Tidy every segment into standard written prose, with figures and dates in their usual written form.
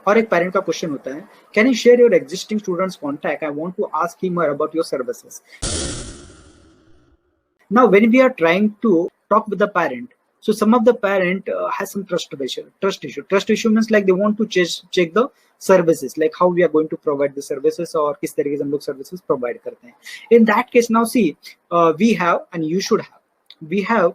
और एक पेरेंट का क्वेश्चन होता है, can you share your existing students contact, I want to ask him about your services. Now, when we are trying to talk with the parent, so some of the parent has some trust issue. Trust issue means like they want to check the services, like how we are going to provide the services or किस तरीके से हम लोग services provide करते हैं. In that case, now see, we have and you should have, we have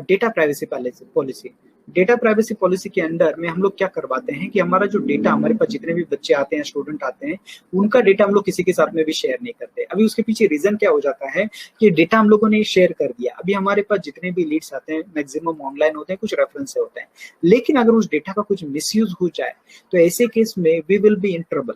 data privacy policy. Data privacy policy के under में हम लोग क्या करवाते हैं कि हमारा जो डेटा, हमारे पास जितने भी बच्चे आते हैं, स्टूडेंट आते हैं, उनका डेटा हम लोग किसी के साथ में भी शेयर नहीं करते। अभी उसके पीछे रीजन क्या हो जाता है कि डेटा हम लोगों ने शेयर कर दिया। अभी हमारे पास जितने भी लीड्स आते हैं मैक्सिमम ऑनलाइन होते हैं, कुछ रेफरेंस से होते हैं, लेकिन अगर उस डेटा का कुछ मिसयूज हो जाए तो ऐसे केस में we will be in trouble.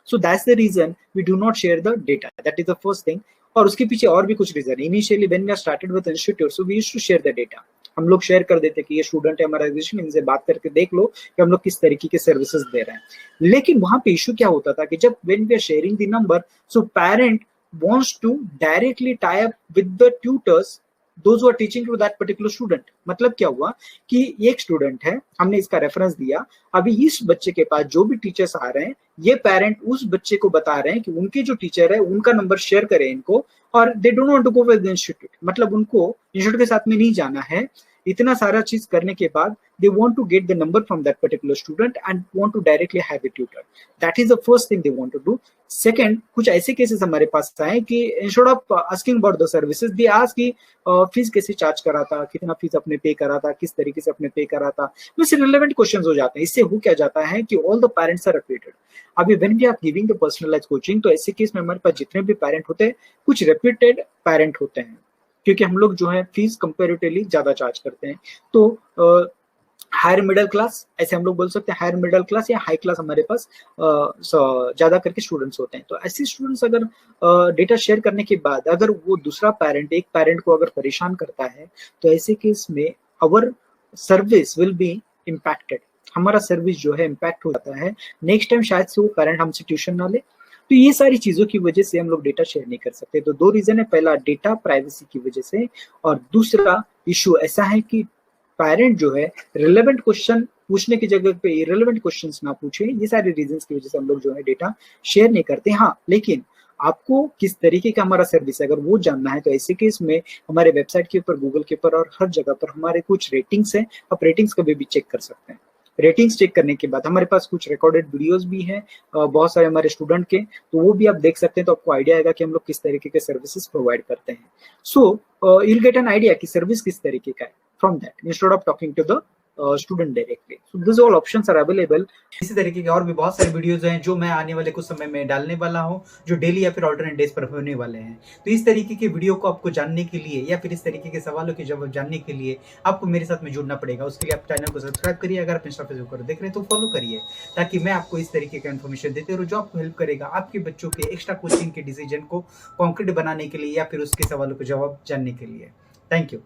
So that's the reason we do not share the data, that is the first thing. और उसके पीछे और भी कुछ reason. Initially when we are started with institute, so we used to share the data. हम लोग share कर देते कि ये स्टूडेंट है हमारा एग्जिस्टिंग, इनसे बात करके देख लो कि हम लोग किस तरीके के सर्विसेज दे रहे हैं। लेकिन वहां पे इशू क्या होता था कि जब when we are sharing the number, so parent wants to directly tie up with the tutors those who are teaching to that particular student। मतलब क्या हुआ कि एक स्टूडेंट है, हमने इसका रेफरेंस दिया, अभी इस बच्चे के पास जो भी टीचर्स आ रहे हैं, ये पेरेंट उस बच्चे को बता रहे हैं कि उनके जो टीचर है उनका नंबर शेयर करें इनको, और they don't want to go with the institute. मतलब उनको इंस्टीट्यूट के साथ में नहीं जाना है। इतना सारा चीज करने के बाद they want to get the number from that particular student and want to directly have a tutor. That is the first thing they want to do. Second, कुछ ऐसे केसेस हमारे पास आए कि instead of asking about the services, they ask कि fees कैसे charge करा था, कितना फीस अपने पे करा था, किस तरीके से अपने पे करा था। बस रिलेवेंट क्वेश्चंस हो जाते हैं। इससे हो क्या जाता है कि all the parents are reputed. अभी when we are giving the personalised coaching, तो ऐसे केस में हमारे पास जितने भी पेरेंट होते हैं, कुछ रेप्यूटेड पेरेंट होते हैं, क्योंकि हम लोग जो है फीस कंपेरेटिवली ज्यादा चार्ज करते हैं। तो हायर मिडिल क्लास, ऐसे हम लोग बोल सकते हैं, हायर मिडिल क्लास या हाई क्लास हमारे पास ज्यादा करके स्टूडेंट्स होते हैं। तो ऐसे स्टूडेंट्स अगर डेटा शेयर करने के बाद अगर वो दूसरा पेरेंट, एक पेरेंट को अगर परेशान करता है, तो ऐसे केस में our service will be impacted. हमारा सर्विस जो है इम्पैक्ट हो जाता है। नेक्स्ट टाइम शायद से वो पेरेंट हमसे ट्यूशन ना ले। तो ये सारी चीजों की वजह से हम लोग डेटा शेयर नहीं कर सकते। तो दो रीजन है, पहला डेटा प्राइवेसी की वजह से, और दूसरा इशू ऐसा है कि पेरेंट जो है रिलेवेंट क्वेश्चन पूछने की जगह पे इरेलेवेंट क्वेश्चंस ना पूछे। ये सारे रीजंस की वजह से हम लोग जो है डेटा शेयर नहीं करते। हाँ, लेकिन आपको किस तरीके का हमारा सर्विस है अगर वो जानना है, तो ऐसे केस में हमारे वेबसाइट के ऊपर, गूगल के ऊपर और हर जगह पर हमारे कुछ रेटिंग्स हैं। आप रेटिंग्स कभी भी चेक कर सकते हैं। रेटिंग्स चेक करने के बाद हमारे पास कुछ रिकॉर्डेड वीडियोस भी हैं बहुत सारे हमारे स्टूडेंट के, तो वो भी आप देख सकते हैं। तो आपको आइडिया आएगा कि हम लोग किस तरीके के सर्विसेज प्रोवाइड करते हैं। So you will get an idea कि सर्विस किस तरीके का है from that, instead of talking to the student directly. So this all options are available. इसी तरीके के और भी बहुत सारे वीडियोस हैं जो मैं आने वाले कुछ समय में डालने वाला हूं, जो डेली या फिर ऑल्टरनेट डेज पर होने वाले हैं। तो इस तरीके के वीडियो को आपको जानने के लिए या फिर इस तरीके के सवालों के जवाब जानने के लिए आपको मेरे साथ में जुड़ना पड़ेगा। उसके लिए आप चैनल को सब्सक्राइब करिए, अगर आप इंस्टा फेसबुक पर देख रहे हैं तो फॉलो करिए, ताकि मैं आपको इस तरीके का इन्फॉर्मेशन देते रहूं जो आपको हेल्प करेगा आपके बच्चों के एक्स्ट्रा कोचिंग के डिसीजन को कॉन्क्रीट बनाने के लिए या फिर उसके सवालों के जवाब जानने के लिए। Thank you.